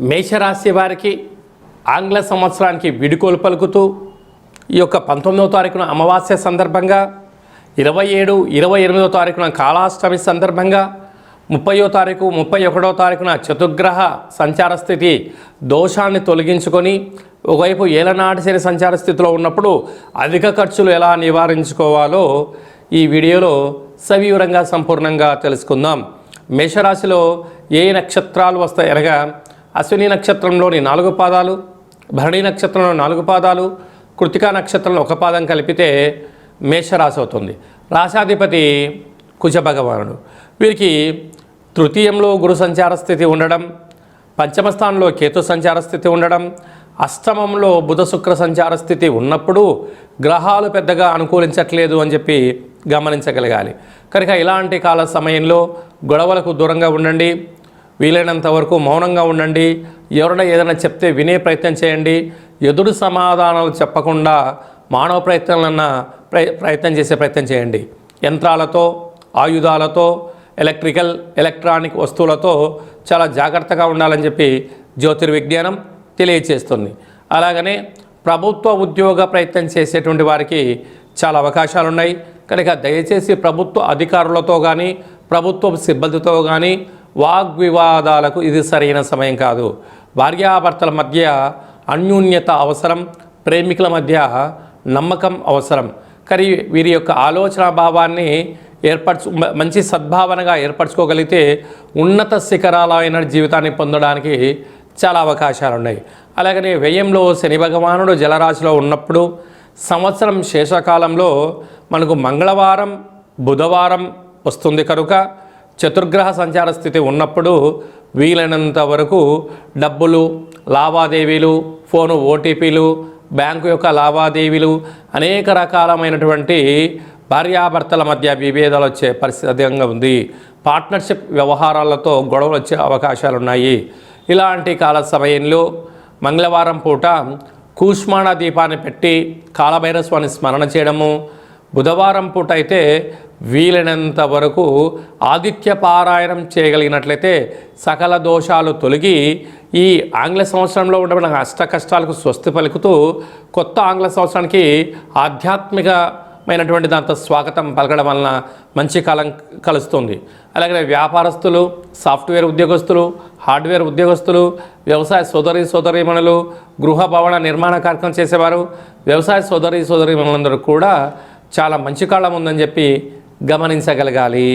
మేషరాశి వారికి ఆంగ్ల సంవత్సరానికి వీడుకోలు పలుకుతూ ఈ యొక్క 19వ తారీఖున అమావాస్య సందర్భంగా 27, 28వ తారీఖున కాళాష్టమి సందర్భంగా 30వ తారీఖు 31వ తారీఖున చతుర్గ్రహ సంచార స్థితి దోషాన్ని తొలగించుకొని ఒకవైపు ఏలనాటి శని సంచార స్థితిలో ఉన్నప్పుడు అధిక ఖర్చులు ఎలా నివారించుకోవాలో ఈ వీడియోలో సవివరంగా సంపూర్ణంగా తెలుసుకుందాం. మేషరాశిలో ఏ నక్షత్రాలు వస్తాయి అనగా అశ్విని నక్షత్రంలోని 4 పాదాలు, భరణి నక్షత్రంలో 4 పాదాలు, కృతికా నక్షత్రంలో 1 పాదం కలిపితే మేషరాశి అవుతుంది. రాశాధిపతి కుజ భగవానుడు. వీరికి తృతీయంలో గురు సంచార స్థితి ఉండడం, పంచమ స్థానంలో కేతు సంచార స్థితి ఉండడం, అష్టమంలో బుధ శుక్ర సంచార స్థితి ఉన్నప్పుడు గ్రహాలు పెద్దగా అనుకూలించట్లేదు అని చెప్పి గమనించగలగాలి. కనుక ఇలాంటి కాల సమయంలో గొడవలకు దూరంగా ఉండండి, వీలైనంత వరకు మౌనంగా ఉండండి. ఎవరైనా ఏదైనా చెప్తే వినే ప్రయత్నం చేయండి. ఎదురు సమాధానాలు చెప్పకుండా మానవ ప్రయత్నం చేసే ప్రయత్నం చేయండి. యంత్రాలతో, ఆయుధాలతో, ఎలక్ట్రానిక్ వస్తువులతో చాలా జాగ్రత్తగా ఉండాలని చెప్పి జ్యోతిర్విజ్ఞానం తెలియచేస్తుంది. అలాగనే ప్రభుత్వ ఉద్యోగ ప్రయత్నం చేసేటువంటి వారికి చాలా అవకాశాలు ఉన్నాయి. కనుక దయచేసి ప్రభుత్వ అధికారులతో కానీ ప్రభుత్వ సిబ్బందితో కానీ వాగ్వివాదాలకు ఇది సరైన సమయం కాదు. భార్యాభర్తల మధ్య అన్యోన్యత అవసరం, ప్రేమికుల మధ్య నమ్మకం అవసరం. కానీ వీరి యొక్క ఆలోచన భావాన్ని మంచి సద్భావనగా ఏర్పరచుకోగలిగితే ఉన్నత శిఖరాలైన జీవితాన్ని పొందడానికి చాలా అవకాశాలు ఉన్నాయి. అలాగనే వ్యయంలో శని భగవానుడు జలరాశిలో ఉన్నప్పుడు సంవత్సరం శేషకాలంలో మనకు మంగళవారం, బుధవారం వస్తుంది. కనుక చతుర్గ్రహ సంచార స్థితి ఉన్నప్పుడు వీలైనంత వరకు డబ్బులు, లావాదేవీలు, ఫోను ఓటీపీలు, బ్యాంకు యొక్క లావాదేవీలు, అనేక రకాలమైనటువంటి భార్యాభర్తల మధ్య విభేదాలు వచ్చే పరిస్థితి అధికంగా ఉంది. పార్ట్నర్షిప్ వ్యవహారాలతో గొడవలు వచ్చే అవకాశాలు ఉన్నాయి. ఇలాంటి కాల సమయంలో మంగళవారం పూట కూష్మాణ దీపాన్ని పెట్టి కాలభైరస్వాన్ని స్మరణ చేయడము, బుధవారం పూట అయితే వీలైనంత వరకు ఆదిత్య పారాయణం చేయగలిగినట్లయితే సకల దోషాలు తొలగి ఈ ఆంగ్ల సంవత్సరంలో ఉండబడిన అష్ట కష్టాలకు స్వస్తి పలుకుతూ కొత్త ఆంగ్ల సంవత్సరానికి ఆధ్యాత్మికమైనటువంటి దాంతో స్వాగతం పలకడం వలన మంచి కాలం కలుస్తుంది. అలాగే వ్యాపారస్తులు, సాఫ్ట్వేర్ ఉద్యోగస్తులు, హార్డ్వేర్ ఉద్యోగస్తులు, వ్యవసాయ సోదరీమణులు, గృహ భవన నిర్మాణ కార్యక్రమం చేసేవారు, వ్యవసాయ సోదరీమణులందరూ కూడా చాలా మంచి కాలం ఉందని చెప్పి గమనించగలగాలి.